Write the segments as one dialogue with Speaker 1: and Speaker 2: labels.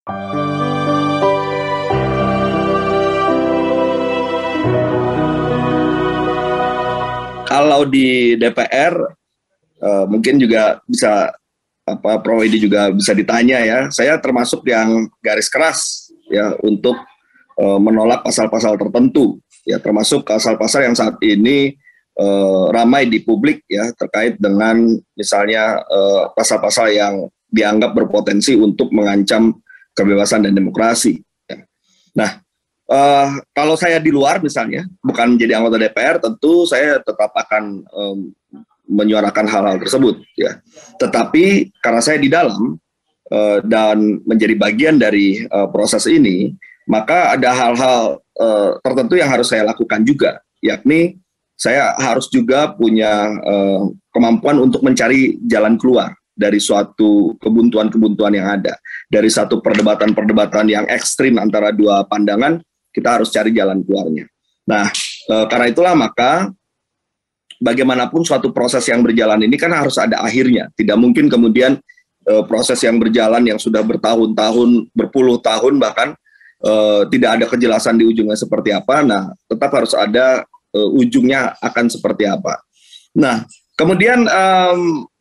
Speaker 1: Kalau di DPR mungkin juga bisa Prof Edi juga bisa ditanya ya. Saya termasuk yang garis keras ya untuk menolak pasal-pasal tertentu ya, termasuk pasal-pasal yang saat ini ramai di publik ya, terkait dengan misalnya pasal-pasal yang dianggap berpotensi untuk mengancam kebebasan dan demokrasi. Ya. Nah, kalau saya di luar misalnya, bukan menjadi anggota DPR, tentu saya tetap akan menyuarakan hal-hal tersebut. Ya. Tetapi karena saya di dalam dan menjadi bagian dari proses ini, maka ada hal-hal tertentu yang harus saya lakukan juga, yakni saya harus juga punya kemampuan untuk mencari jalan keluar dari suatu kebuntuan-kebuntuan yang ada. Dari satu perdebatan-perdebatan yang ekstrim antara dua pandangan, kita harus cari jalan keluarnya. Nah, karena itulah maka bagaimanapun suatu proses yang berjalan ini kan harus ada akhirnya. Tidak mungkin kemudian proses yang berjalan yang sudah bertahun-tahun, berpuluh tahun bahkan tidak ada kejelasan di ujungnya seperti apa. Nah, tetap harus ada ujungnya akan seperti apa. Nah, kemudian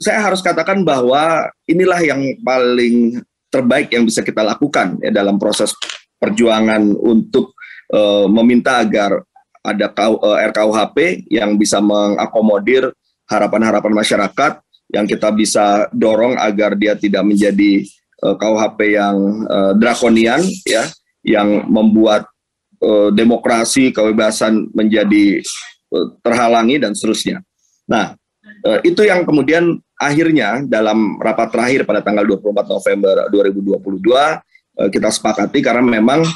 Speaker 1: saya harus katakan bahwa inilah yang paling terbaik yang bisa kita lakukan ya, dalam proses perjuangan untuk meminta agar ada RKUHP yang bisa mengakomodir harapan-harapan masyarakat, yang kita bisa dorong agar dia tidak menjadi KUHP yang drakonian ya, yang membuat demokrasi, kebebasan menjadi terhalangi dan seterusnya. Nah, itu yang kemudian akhirnya dalam rapat terakhir pada tanggal 24 November 2022 kita sepakati, karena memang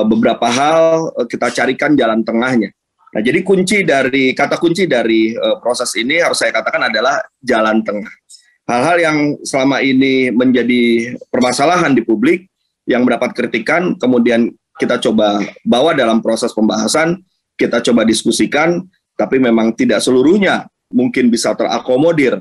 Speaker 1: beberapa hal kita carikan jalan tengahnya. Nah, jadi kata kunci dari proses ini harus saya katakan adalah jalan tengah. Hal-hal yang selama ini menjadi permasalahan di publik, yang mendapat kritikan, kemudian kita coba bawa dalam proses pembahasan, kita coba diskusikan, tapi memang tidak seluruhnya mungkin bisa terakomodir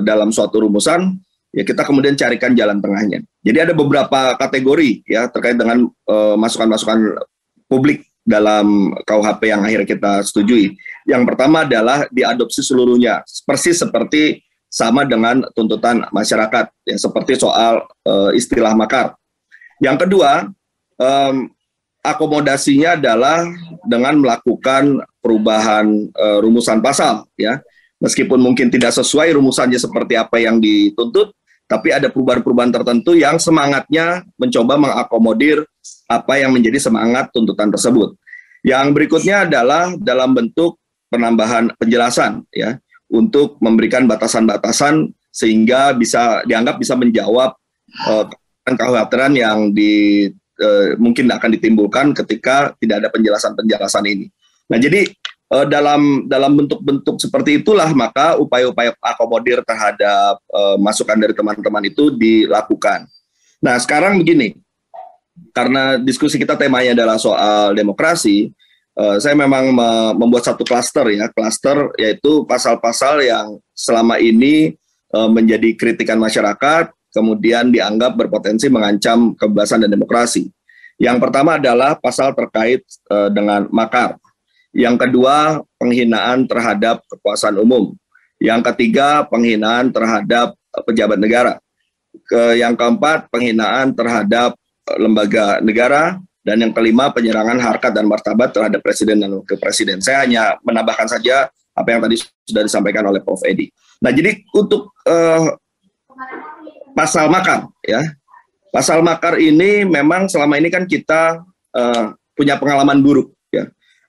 Speaker 1: dalam suatu rumusan, ya kita kemudian carikan jalan tengahnya. Jadi ada beberapa kategori ya terkait dengan masukan-masukan publik dalam KUHP yang akhirnya kita setujui. Yang pertama adalah diadopsi seluruhnya, persis seperti sama dengan tuntutan masyarakat, ya, seperti soal istilah makar. Yang kedua, akomodasinya adalah dengan melakukan perubahan rumusan pasal, ya. Meskipun mungkin tidak sesuai rumusannya seperti apa yang dituntut, tapi ada perubahan-perubahan tertentu yang semangatnya mencoba mengakomodir apa yang menjadi semangat tuntutan tersebut. Yang berikutnya adalah dalam bentuk penambahan penjelasan, ya, untuk memberikan batasan-batasan sehingga bisa dianggap bisa menjawab kekhawatiran yang mungkin akan ditimbulkan ketika tidak ada penjelasan-penjelasan ini. Nah, jadi dalam bentuk-bentuk seperti itulah maka upaya-upaya akomodir terhadap masukan dari teman-teman itu dilakukan. Nah, sekarang begini, karena diskusi kita temanya adalah soal demokrasi, saya memang membuat satu klaster ya, klaster yaitu pasal-pasal yang selama ini menjadi kritikan masyarakat, kemudian dianggap berpotensi mengancam kebebasan dan demokrasi. Yang pertama adalah pasal terkait dengan makar. Yang kedua, penghinaan terhadap kekuasaan umum. Yang ketiga, penghinaan terhadap pejabat negara. Yang keempat, penghinaan terhadap lembaga negara. Dan yang kelima, penyerangan harkat dan martabat terhadap presiden dan wakil presiden. Saya hanya menambahkan saja apa yang tadi sudah disampaikan oleh Prof Edi. Nah, jadi untuk pasal makar, ya, pasal makar ini memang selama ini kan kita punya pengalaman buruk, ya.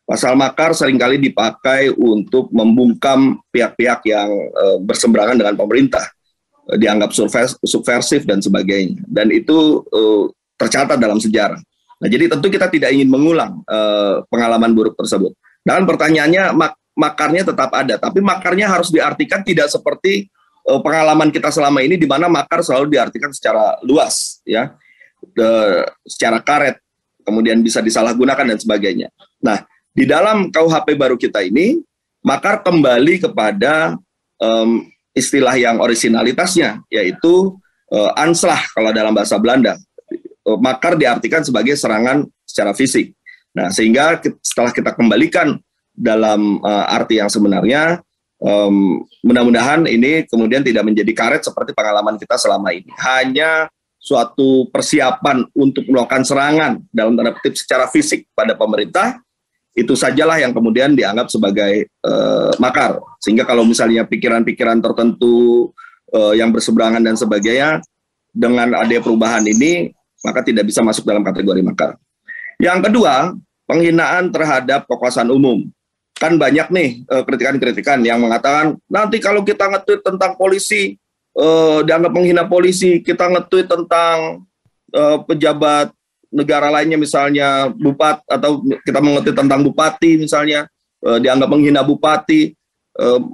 Speaker 1: Pasal makar seringkali dipakai untuk membungkam pihak-pihak yang berseberangan dengan pemerintah, dianggap subversif dan sebagainya. Dan itu tercatat dalam sejarah. Nah, jadi tentu kita tidak ingin mengulang pengalaman buruk tersebut. Dan pertanyaannya, makarnya tetap ada, tapi makarnya harus diartikan tidak seperti pengalaman kita selama ini, di mana makar selalu diartikan secara luas, ya, secara karet, kemudian bisa disalahgunakan dan sebagainya. Nah, di dalam KUHP baru kita ini, makar kembali kepada istilah yang orisinalitasnya, yaitu anslah kalau dalam bahasa Belanda, makar diartikan sebagai serangan secara fisik. Nah, sehingga setelah kita kembalikan dalam arti yang sebenarnya, mudah-mudahan ini kemudian tidak menjadi karet seperti pengalaman kita selama ini. Hanya suatu persiapan untuk melakukan serangan dalam tanda kutip secara fisik pada pemerintah, itu sajalah yang kemudian dianggap sebagai makar. Sehingga kalau misalnya pikiran-pikiran tertentu yang berseberangan dan sebagainya, dengan adanya perubahan ini, maka tidak bisa masuk dalam kategori makar. Yang kedua, penghinaan terhadap kekuasaan umum. Kan banyak nih kritikan-kritikan yang mengatakan, nanti kalau kita nge-tweet tentang polisi, dianggap menghina polisi, kita nge-tweet tentang pejabat negara lainnya misalnya bupati, atau kita mengerti tentang bupati misalnya, dianggap menghina bupati,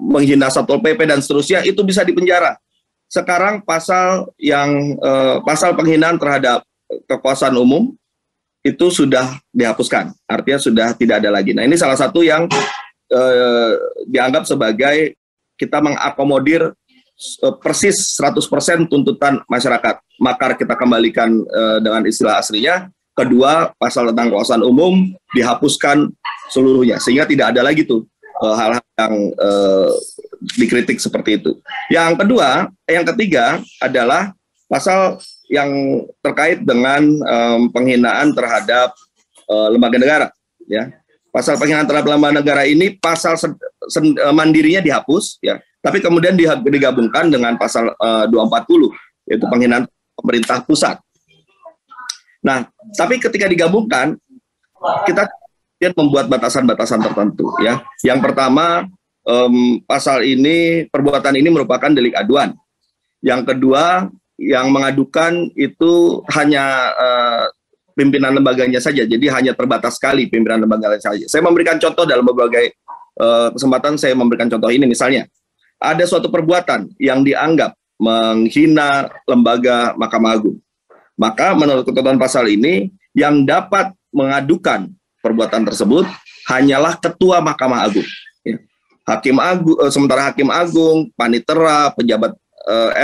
Speaker 1: menghina Satpol PP dan seterusnya, itu bisa dipenjara. Sekarang pasal penghinaan terhadap kekuasaan umum itu sudah dihapuskan, artinya sudah tidak ada lagi. Nah, ini salah satu yang dianggap sebagai kita mengakomodir persis 100% tuntutan masyarakat. Makar kita kembalikan dengan istilah aslinya. Kedua, pasal tentang kekuasaan umum dihapuskan seluruhnya, sehingga tidak ada lagi tuh hal-hal yang dikritik seperti itu. Yang ketiga adalah pasal yang terkait dengan penghinaan terhadap lembaga negara, ya. Pasal penghinaan terhadap lembaga negara ini pasal mandirinya dihapus, ya. Tapi kemudian digabungkan dengan pasal 240, yaitu penghinaan pemerintah pusat. Nah, tapi ketika digabungkan, kita membuat batasan-batasan tertentu, ya. Yang pertama, pasal ini, perbuatan ini merupakan delik aduan. Yang kedua, yang mengadukan itu hanya pimpinan lembaganya saja, jadi hanya terbatas sekali pimpinan lembaganya saja. Saya memberikan contoh dalam berbagai kesempatan, saya memberikan contoh ini, misalnya ada suatu perbuatan yang dianggap menghina lembaga Mahkamah Agung, maka menurut ketentuan pasal ini yang dapat mengadukan perbuatan tersebut hanyalah ketua Mahkamah Agung, ya. Hakim Agung, sementara Hakim Agung, panitera, pejabat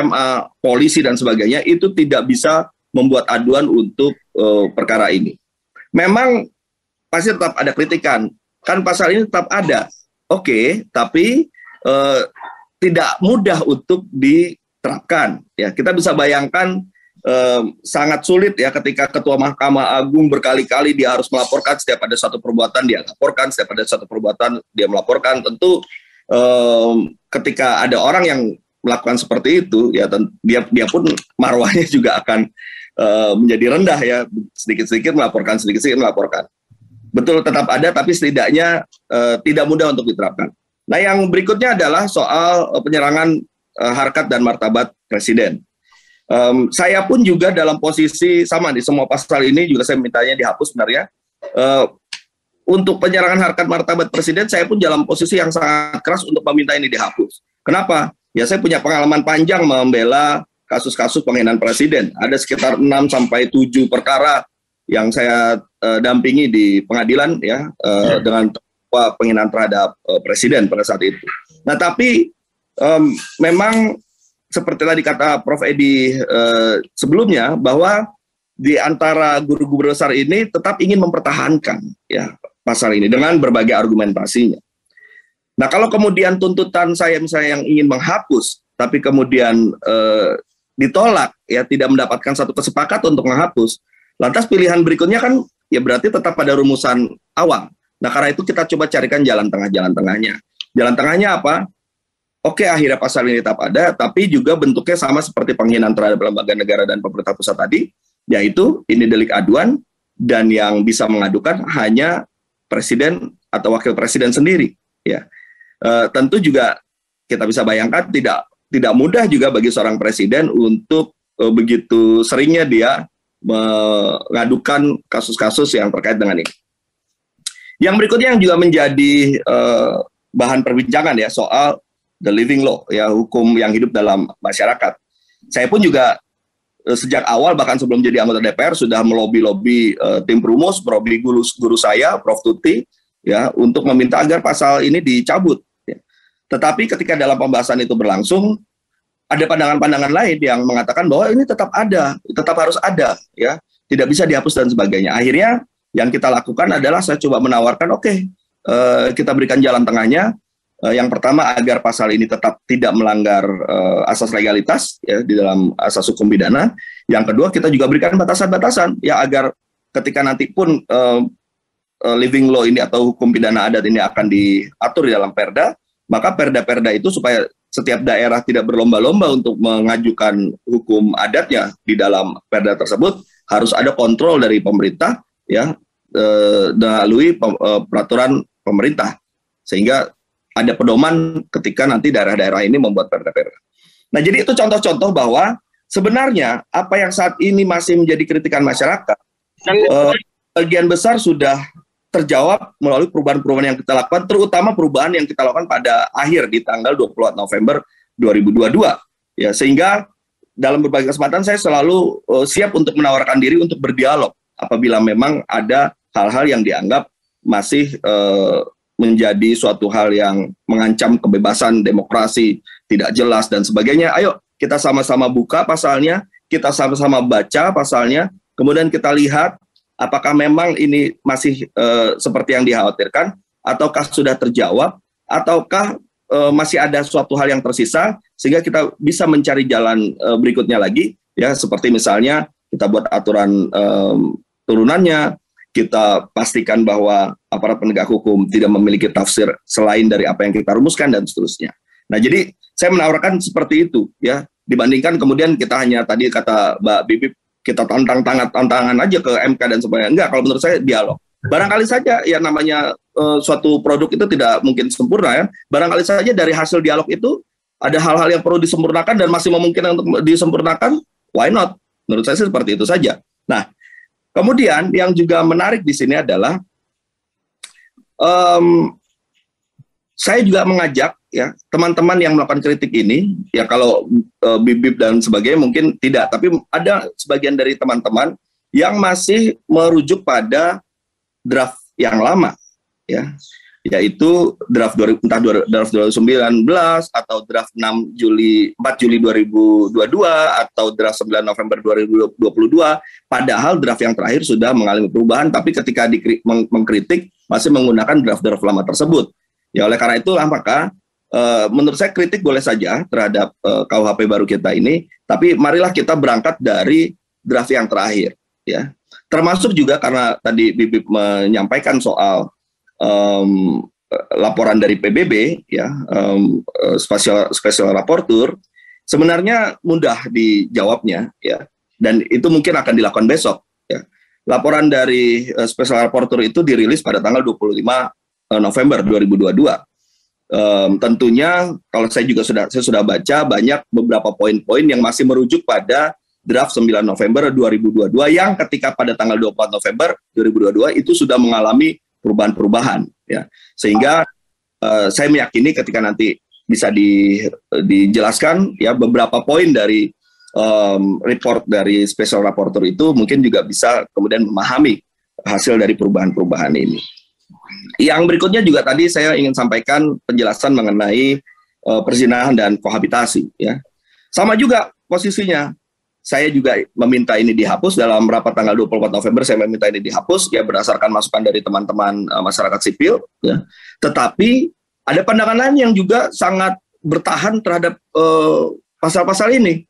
Speaker 1: MA, polisi dan sebagainya itu tidak bisa membuat aduan untuk perkara ini. Memang pasti tetap ada kritikan, kan pasal ini tetap ada, oke, tapi tidak mudah untuk diterapkan. Ya, kita bisa bayangkan sangat sulit ya ketika ketua Mahkamah Agung berkali-kali dia harus melaporkan, setiap ada satu perbuatan dia laporkan, setiap ada satu perbuatan dia melaporkan. Tentu ketika ada orang yang melakukan seperti itu, ya dia pun marwahnya juga akan menjadi rendah, ya, sedikit-sedikit melaporkan, sedikit-sedikit melaporkan. Betul tetap ada, tapi setidaknya tidak mudah untuk diterapkan. Nah, yang berikutnya adalah soal penyerangan harkat dan martabat presiden. Saya pun juga dalam posisi sama di semua pasal ini juga saya mintanya dihapus sebenarnya. Untuk penyerangan harkat martabat presiden, saya pun dalam posisi yang sangat keras untuk meminta ini dihapus. Kenapa? Ya, saya punya pengalaman panjang membela kasus-kasus penghinaan presiden. Ada sekitar 6-7 perkara yang saya dampingi di pengadilan, ya, dengan penghinaan terhadap presiden pada saat itu. Nah, tapi memang seperti tadi kata Prof. Edi sebelumnya, bahwa di antara guru-guru besar ini tetap ingin mempertahankan, ya, pasal ini dengan berbagai argumentasinya. Nah, kalau kemudian tuntutan saya misalnya yang ingin menghapus, tapi kemudian ditolak, ya, tidak mendapatkan satu kesepakatan untuk menghapus, lantas pilihan berikutnya kan, ya, berarti tetap pada rumusan awal. Nah, karena itu kita coba carikan jalan tengahnya. Jalan tengahnya apa? Oke, akhirnya pasal ini tetap ada, tapi juga bentuknya sama seperti penghinaan terhadap lembaga negara dan pemerintah pusat tadi, yaitu ini delik aduan, dan yang bisa mengadukan hanya presiden atau wakil presiden sendiri, ya. Tentu juga kita bisa bayangkan tidak mudah juga bagi seorang presiden untuk begitu seringnya dia mengadukan kasus-kasus yang terkait dengan ini. Yang berikutnya yang juga menjadi bahan perbincangan, ya, soal the living law, ya, hukum yang hidup dalam masyarakat. Saya pun juga sejak awal, bahkan sebelum jadi anggota DPR, sudah melobi-lobi tim perumus, melobi guru saya, Prof. Tuti, ya, untuk meminta agar pasal ini dicabut. Ya. Tetapi ketika dalam pembahasan itu berlangsung, ada pandangan-pandangan lain yang mengatakan bahwa ini tetap ada, tetap harus ada, ya. tidak bisa dihapus dan sebagainya. Akhirnya yang kita lakukan adalah saya coba menawarkan, kita berikan jalan tengahnya. Yang pertama agar pasal ini tetap tidak melanggar asas legalitas ya di dalam asas hukum pidana. Yang kedua kita juga berikan batasan-batasan ya agar ketika nanti pun living law ini atau hukum pidana adat ini akan diatur di dalam perda, maka perda-perda itu supaya setiap daerah tidak berlomba-lomba untuk mengajukan hukum adatnya di dalam perda tersebut, harus ada kontrol dari pemerintah ya melalui peraturan pemerintah, sehingga ada pedoman ketika nanti daerah-daerah ini membuat perda-perda. Nah, jadi itu contoh-contoh bahwa sebenarnya apa yang saat ini masih menjadi kritikan masyarakat, bagian besar sudah terjawab melalui perubahan-perubahan yang kita lakukan, terutama perubahan yang kita lakukan pada akhir di tanggal 24 November 2022. Ya, sehingga dalam berbagai kesempatan saya selalu siap untuk menawarkan diri untuk berdialog apabila memang ada hal-hal yang dianggap masih menjadi suatu hal yang mengancam kebebasan demokrasi, tidak jelas dan sebagainya. Ayo kita sama-sama buka pasalnya, kita sama-sama baca pasalnya, kemudian kita lihat apakah memang ini masih seperti yang dikhawatirkan, ataukah sudah terjawab, ataukah masih ada suatu hal yang tersisa, sehingga kita bisa mencari jalan berikutnya lagi, ya seperti misalnya kita buat aturan turunannya, kita pastikan bahwa aparat penegak hukum tidak memiliki tafsir selain dari apa yang kita rumuskan dan seterusnya. Nah, jadi saya menawarkan seperti itu, ya dibandingkan kemudian kita hanya tadi kata Mbak Bibip, kita tantangan aja ke MK dan sebagainya. Enggak, kalau menurut saya dialog. Barangkali saja ya namanya suatu produk itu tidak mungkin sempurna ya. Barangkali saja dari hasil dialog itu ada hal-hal yang perlu disempurnakan dan masih memungkinkan untuk disempurnakan, why not? Menurut saya seperti itu saja. Nah, kemudian yang juga menarik di sini adalah saya juga mengajak ya teman-teman yang melakukan kritik ini, ya kalau Bibip dan sebagainya mungkin tidak, tapi ada sebagian dari teman-teman yang masih merujuk pada draft yang lama, ya, yaitu draft draft 2019 atau draft 4 Juli 2022 atau draft 9 November 2022, padahal draft yang terakhir sudah mengalami perubahan, tapi ketika mengkritik masih menggunakan draft lama tersebut. Ya oleh karena itulah maka menurut saya kritik boleh saja terhadap KUHP baru kita ini, tapi marilah kita berangkat dari draft yang terakhir, ya. Termasuk juga karena tadi Bibip menyampaikan soal laporan dari PBB, ya, special rapporteur, sebenarnya mudah dijawabnya, ya, dan itu mungkin akan dilakukan besok, ya. Laporan dari special rapporteur itu dirilis pada tanggal 25 November 2022. Tentunya kalau saya sudah baca banyak beberapa poin-poin yang masih merujuk pada draft 9 November 2022 yang ketika pada tanggal 24 November 2022 itu sudah mengalami perubahan-perubahan, ya. Sehingga saya meyakini ketika nanti bisa dijelaskan ya beberapa poin dari report dari special rapporteur itu mungkin juga bisa kemudian memahami hasil dari perubahan-perubahan ini. Yang berikutnya juga tadi saya ingin sampaikan penjelasan mengenai perzinahan dan kohabitasi, ya. Sama juga posisinya. Saya juga meminta ini dihapus dalam rapat tanggal 24 November, saya meminta ini dihapus ya berdasarkan masukan dari teman-teman masyarakat sipil, ya. Tetapi ada pandangan lain yang juga sangat bertahan terhadap pasal-pasal ini.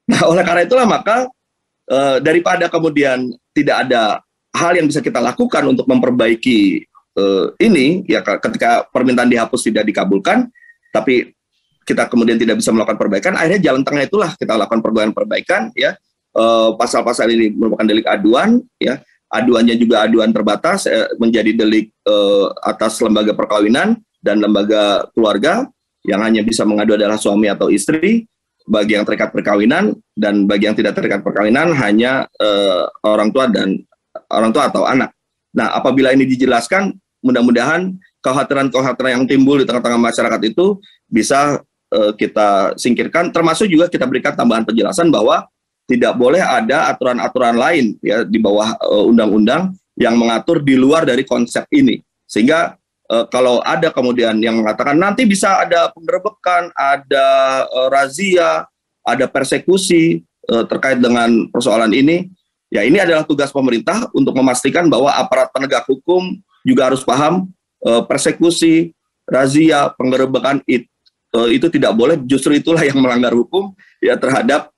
Speaker 1: Nah, oleh karena itulah maka daripada kemudian tidak ada hal yang bisa kita lakukan untuk memperbaiki ini, ya ketika permintaan dihapus tidak dikabulkan, tapi kita kemudian tidak bisa melakukan perbaikan, akhirnya jalan tengah itulah kita lakukan perbaikan, ya. Pasal-pasal ini merupakan delik aduan, ya. Aduannya juga aduan terbatas, menjadi delik atas lembaga perkawinan dan lembaga keluarga, yang hanya bisa mengadu adalah suami atau istri, bagi yang terikat perkawinan, dan bagi yang tidak terikat perkawinan hanya orang tua atau anak. Nah, apabila ini dijelaskan, mudah-mudahan kekhawatiran-kekhawatiran yang timbul di tengah-tengah masyarakat itu bisa kita singkirkan, termasuk juga kita berikan tambahan penjelasan bahwa tidak boleh ada aturan-aturan lain ya di bawah undang-undang yang mengatur di luar dari konsep ini. Sehingga kalau ada kemudian yang mengatakan nanti bisa ada penggerebekan, ada razia, ada persekusi terkait dengan persoalan ini, Ya, ini adalah tugas pemerintah untuk memastikan bahwa aparat penegak hukum juga harus paham persekusi, razia, penggerebekan itu tidak boleh. Justru itulah yang melanggar hukum ya terhadap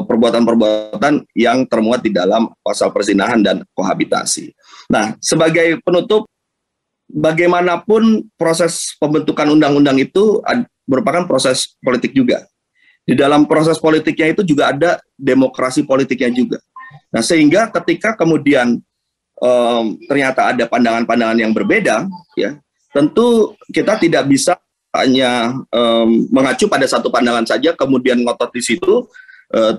Speaker 1: perbuatan-perbuatan yang termuat di dalam pasal perzinahan dan kohabitasi. Nah, sebagai penutup, bagaimanapun proses pembentukan undang-undang itu merupakan proses politik juga. Di dalam proses politiknya itu juga ada demokrasi politiknya juga. Nah, sehingga ketika kemudian ternyata ada pandangan-pandangan yang berbeda, ya tentu kita tidak bisa hanya mengacu pada satu pandangan saja, kemudian ngotot di situ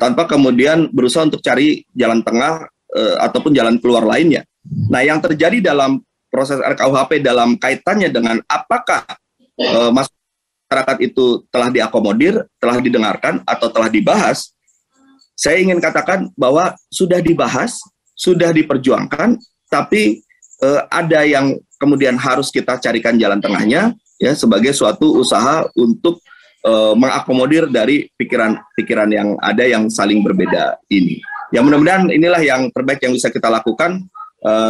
Speaker 1: tanpa kemudian berusaha untuk cari jalan tengah ataupun jalan keluar lainnya. Nah, yang terjadi dalam proses RKUHP dalam kaitannya dengan apakah masyarakat itu telah diakomodir, telah didengarkan, atau telah dibahas, saya ingin katakan bahwa sudah dibahas, sudah diperjuangkan, tapi ada yang kemudian harus kita carikan jalan tengahnya, ya, sebagai suatu usaha untuk mengakomodir dari pikiran-pikiran yang ada yang saling berbeda ini. Ya, mudah-mudahan inilah yang terbaik yang bisa kita lakukan.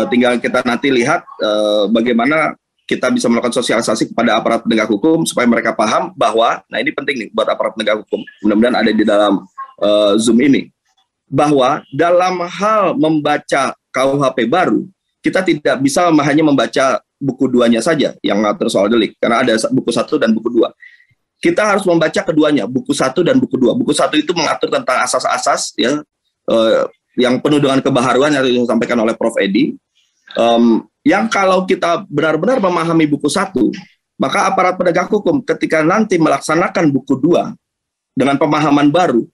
Speaker 1: Tinggal kita nanti lihat bagaimana kita bisa melakukan sosialisasi kepada aparat penegak hukum supaya mereka paham bahwa, nah ini penting nih buat aparat penegak hukum, mudah-mudahan ada di dalam Zoom ini, bahwa dalam hal membaca KUHP baru, kita tidak bisa hanya membaca buku 2-nya saja yang mengatur soal delik, karena ada buku 1 dan buku 2. Kita harus membaca keduanya, buku 1 dan buku 2. Buku 1 itu mengatur tentang asas-asas, ya, yang penuh dengan kebaharuan yang disampaikan oleh Prof. Edi. Yang kalau kita benar-benar memahami buku 1, maka aparat penegak hukum ketika nanti melaksanakan buku 2 dengan pemahaman baru,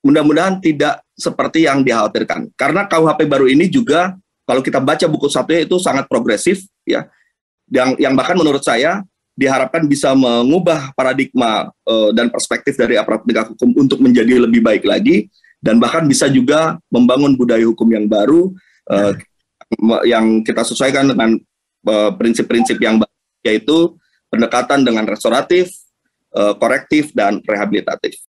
Speaker 1: mudah-mudahan tidak seperti yang dikhawatirkan. Karena KUHP baru ini juga, kalau kita baca buku 1 itu sangat progresif, ya, yang bahkan menurut saya diharapkan bisa mengubah paradigma dan perspektif dari aparat penegak hukum untuk menjadi lebih baik lagi, dan bahkan bisa juga membangun budaya hukum yang baru yang kita sesuaikan dengan prinsip-prinsip yang baru, yaitu pendekatan dengan restoratif, korektif, dan rehabilitatif.